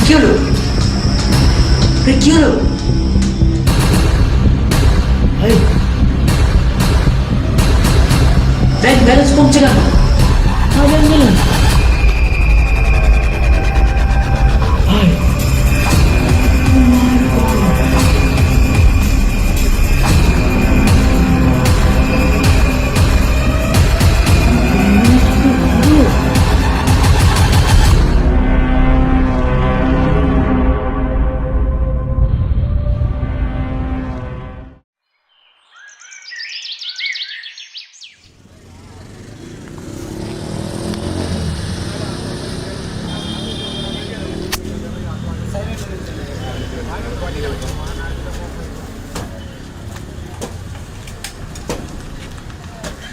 কি হলো? কি হলো? ব্যাংক ব্যালেন্স কমছে কেন? ব্যাংক ব্যালেন্স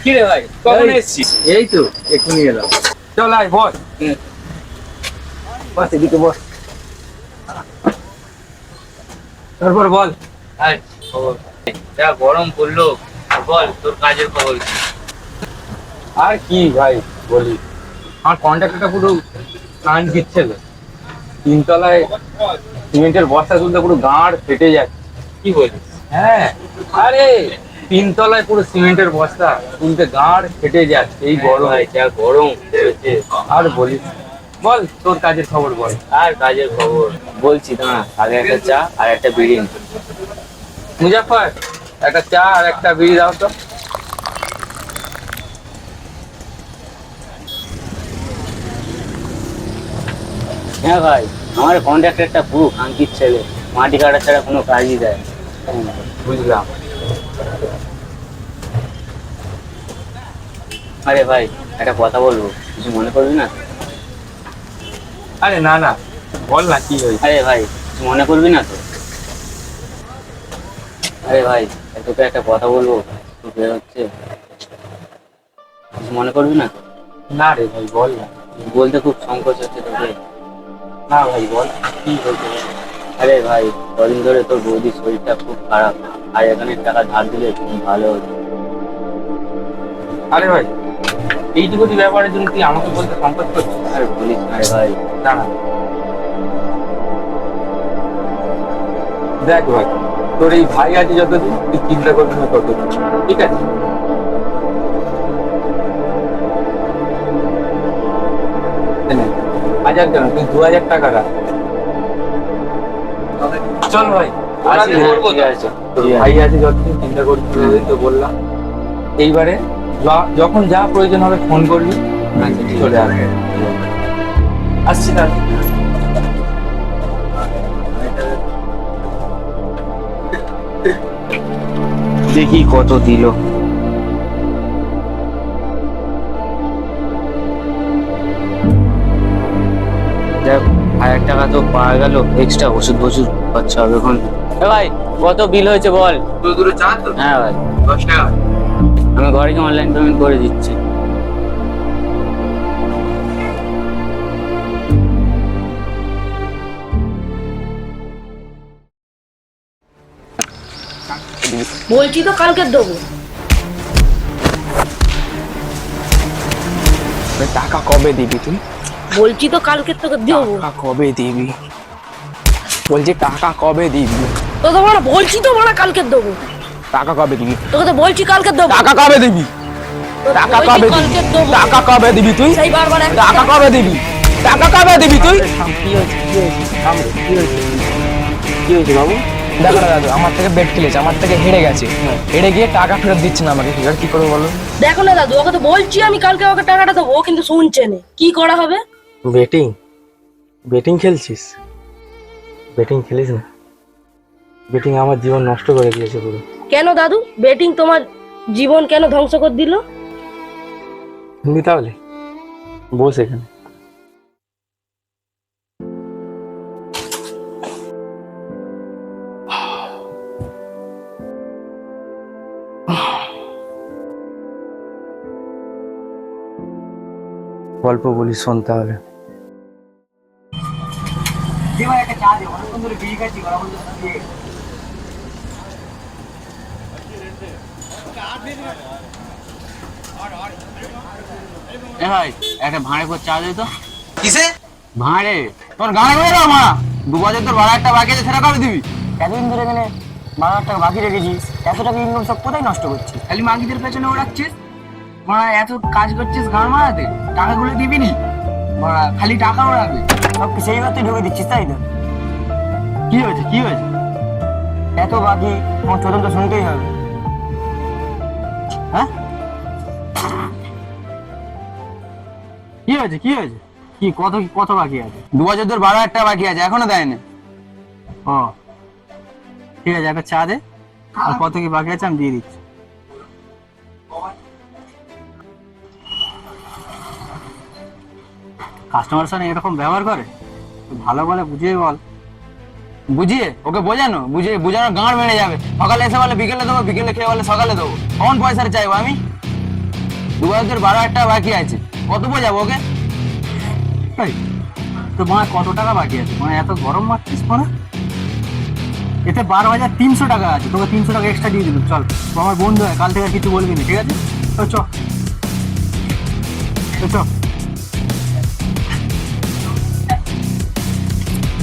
কি রে ভাই, কখন এসেছিস? এই তো এক্ষুনি এলাম। চল আয় বস। বস এদিকে বস। তারপর বল। আর খবর যা গরম পড়লো, বল তোর কাজের খবর কি? আর কি ভাই বলি, আমার কন্ট্রাক্টরটা পুরো কান দিচ্ছিল। তিনতলায় সিমেন্টের বস্তা তুলতে পুরো গাঁড় ফেটে যাচ্ছে। কি বলিস? হ্যাঁ, আরে তিনতলায় পুরো সিমেন্টের বস্তা তুলতে গাঁড় ফেটে যাচ্ছে এই গরম। ভাই যা গরম পড়েছে। আর বলিস, বল তোর কাজের খবর বল। আর কাজের খবর বলছি, দাঁড়া আগে একটা চা আর একটা বিড়ি নে। মুজাফর, একটা চা আর একটা বিড়ি দাও তো। হ্যাঁ ভাই, আমার কন্ট্রাক্টরটা পুরো খানকির ছেলে, মাটি কাটা ছাড়া কোনো কাজই দেয় না। বুঝলাম। আরে ভাই একটা কথা বলবো, কিছু মনে করবি না? আরে না না, বল না কি হয়েছে। আরে ভাই কিছু মনে করবি না তো? আরে ভাই তোকে একটা কথা বলবো, তুই বের হচ্ছে, কিছু মনে করবি না? না রে ভাই, বল না। বলতে খুব সংকোচ হচ্ছে তোকে। না ভাই বল, কি হয়েছে? আরে ভাই কদিন ধরে তোর বৌদির শরীরটা খুব খারাপ, আর এখানে টাকা ধার দিলে খুব ভালো হতো। আরে ভাই, এইটুকু ব্যাপারের জন্য তুই আমাকে বলতে সংকোচ করছিস? আর বলিস না রে ভাই। না দেখ ভাই, তোর এই ভাই আছে যতদিন তুই চিন্তা করবি না ততদিন, ঠিক আছে? হাজার কেন, তুই 2000 টাকা রাখ। চল ভাই, আসি। ঠিক আছে, তোর ঠিক আছে। ভাই আছে যতদিন চিন্তা করবি না, ততদিন তো বললাম। এইবারে যখন যা প্রয়োজন হবে ফোন করবি, আচ্ছা, ঠিক চলে আছে। আসবে। আসছি তাহলে। দেখি কত দিল। দেখ 1000 টাকা তো পাওয়া গেল, এক্সট্রা ওষুধ ফষুধ খরচা হবে এখন। এ ভাই কত বিল হয়েছে বল? তো দূরে চা তো হ্যাঁ ভাই, 10 টাকা। আমি ঘরে গিয়ে অনলাইন পেমেন্ট করে দিচ্ছি। বলছি তো কালকে দেবো। টাকা কবে দিবি তুই? বলছি তো কালকে তোকে দেবো। টাকা কবে দিবি? বলছি টাকা কবে দিবি? তোকে মানে বলছি তো মানে কালকে দেবো। টাকা কবে দিবি? তোকে তো বলছি কালকে দেবো। টাকা কবে দিবি? তোকে টাকা বলছি কবে দিবি? কালকে দেবো। টাকা কবে দিবি তুই? সেই বারবার টাকা কবে দিবি? টাকা কবে দিবি তুই? কি হয়েছে কি হয়েছে? কি হয়েছে কি হয়েছে বাবু? দেখো না দাদু, আমার থেকে বেট খেলেছে, আমার থেকে হেরে গেছে, হেরে গিয়ে টাকা ফেরত দিচ্ছে না আমাকে। এবার কি করবো বলো? দেখো না দাদু, ওকে তো বলছি আমি কালকে ওকে টাকাটা দেবো, ও কিন্তু শুনছে না। কি করা হবে? Betting betting খেলছিস? বেটিং খেলিস না, বেটিং আমার জীবন নষ্ট করে দিয়েছে পুরো। কেন দাদু, বেটিং তোমার জীবন কেন ধ্বংস করে দিল? শুনবি তাহলে? বস এখানে। গল্প বলি, শুনতে হবে। এ ভাই একটা ভাঁড়ে করে চা দে তো। কিসে? ভাঁড়ে তোর গানে গেলে দাও মা, 2 বছর তোর ভাড়া একটা বাকি আছে, সেটা কবে দিবি? এতদিন ধরে এখানে 12,000 টাকা বাকি রেখেছিস, এত টাকা ইনকাম সব কোথায় নষ্ট করছিস? খালি মাগিদের পেছনে ওড়াচ্ছিস, মারা এত কাজ করছিস গান মারাতে, টাকাগুলো দিবি নি, মারা খালি টাকা ওড়াবে, সব কি সেই বাতে ঢুকে দিচ্ছিস তাই তো? কি হয়েছে, কি হয়েছে? এত বাকি তোমার তদন্ত শুনতেই হবে। হ্যাঁ, কি হয়েছে, কি হয়েছে, কি কত কত বাকি আছে? 2 বছর তোর 12,000 টাকা বাকি আছে, এখনো দেয়নি। ও ঠিক আছে, একটা চা দে, আর কত কি বাকি আছে আমি দিয়ে দিচ্ছি। কাস্টমার সাথে এরকম ব্যবহার করে, তুই ভালো বলে বুঝিয়ে বল। বুঝিয়ে ওকে বোঝানো, বুঝিয়ে বোঝানো গাঁড় মেরে যাবে। সকালে এসে বলে বিকেলে দেবো, বিকেলে খেয়ে বলে সকালে দেবো, কখন পয়সা চাইবো আমি? 2 বছর 12,000 টাকা বাকি আছে, কত বোঝাবো ওকে? তো মা কত টাকা বাকি আছে, মানে এত গরম মারছিস মানে? এতে 12,300 টাকা আছে, তোকে 300 টাকা এক্সট্রা দিয়ে দিলাম। চল, তো আমার বন্ধু হয়, কাল থেকে আর কিছু বলবি না, ঠিক আছে? তো চ, তো চ,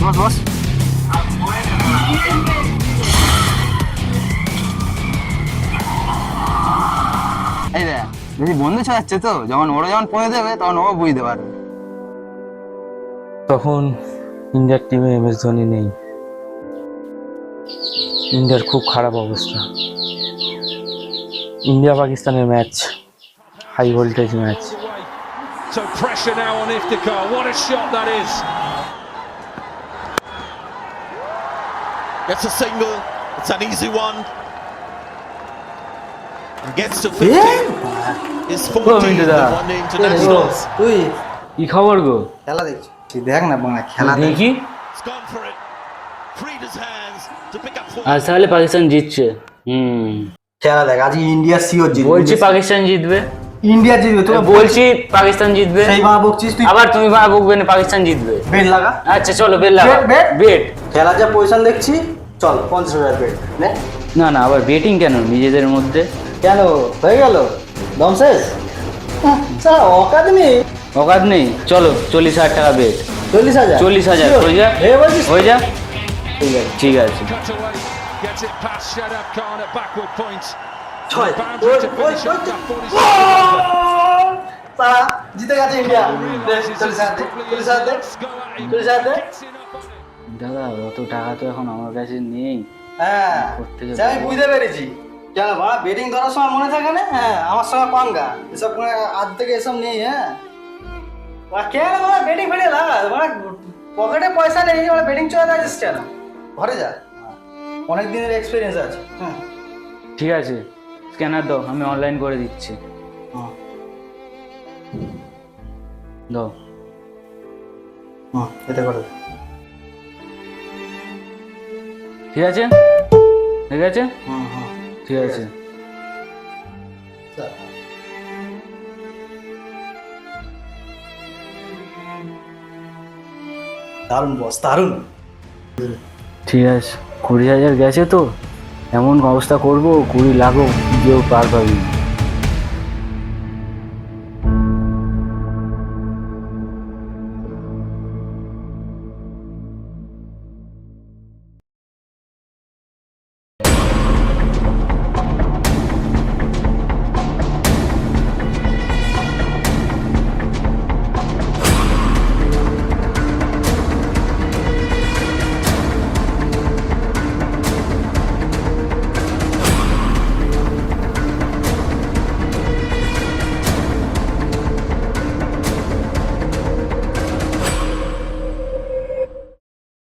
বস বস। এই দেখ, বেশি বন্ধু ছড়াচ্ছে তো, যখন ওরা যখন পৌঁছে দেবে তখন ও বুঝতে পারবে। তখন ইন্ডিয়ার টিমে MS ধোনি নেই, ইন্ডিয়ার খুব খারাপ অবস্থা। ইন্ডিয়া পাকিস্তানের match, high voltage match. So pressure now on Iftikhar. What a shot that is. Gets a single. It's an easy one. And gets to 50. Is 14 the one internationals. তুই কি খবর গো? খেলা দেখছি, দেখ না বাংলা খেলা দেখি। He's gone for it. Freed his hands to pick up four. আজ তাহলে পাকিস্তান জিতছে। খেলা দেখ, আজকে ইন্ডিয়া সিওর জিতবে। বলছি পাকিস্তান জিতবে, ইন্ডিয়া জিতবে, তুই বলছি পাকিস্তান জিতবে, সেই মা বকছিস তুই। আবার তুমি মা বকবে না, পাকিস্তান জিতবে। বেট লাগা। আচ্ছা চলো বেট লাগা, বেট, বেট। খেলা যা পজিশন দেখছি, চল 50,000 বেট নে। না না, আবার বেটিং কেন নিজেদের মধ্যে? কেন হয়ে গেল দম শেষ? স্যার অকাদ নেই, অকাত নেই, চলো 40,000 টাকা বেট। 40,000 40,000 হয়ে যা, হে বলছিস? হয়ে যা, ঠিক আছে ঠিক আছে। Cut away. Gets it past Shadab Khan at backward point. ছয়। Boundary to finish up that 47. তারা জিতে গেছে India. Realises this is probably his last go at him. Gets in up on it. দাদা অত টাকা তো এখন আমার কাছে নেই। হ্যাঁ প্রত্যেকে সে আমি বুঝতে পেরেছি। কেন বাবা বেটিং ধরার সময় মনে থাকে না? হ্যাঁ আমার সঙ্গে পাঙ্গা, এসব আজ থেকে এসব নেই। হ্যাঁ কেন বাবা বেটিং ফেটে লাগা, মানে পকেটে পয়সা নেই, মানে বেটিং চলে যাচ্ছিস কেন? ঘরে যা, অনেক দিনের এক্সপিরিয়েন্স আছে। হ্যাঁ ঠিক আছে, স্ক্যানার দাও, আমি অনলাইন করে দিচ্ছি। দাও। এতে করে ঠিক আছে, ঠিক আছে, ঠিক আছে। দারুণ বস, দারুণ। ঠিক আছে, 20,000 গেছে তো, এমন অবস্থা করবো 20 লাখও কেউ পার পাবি।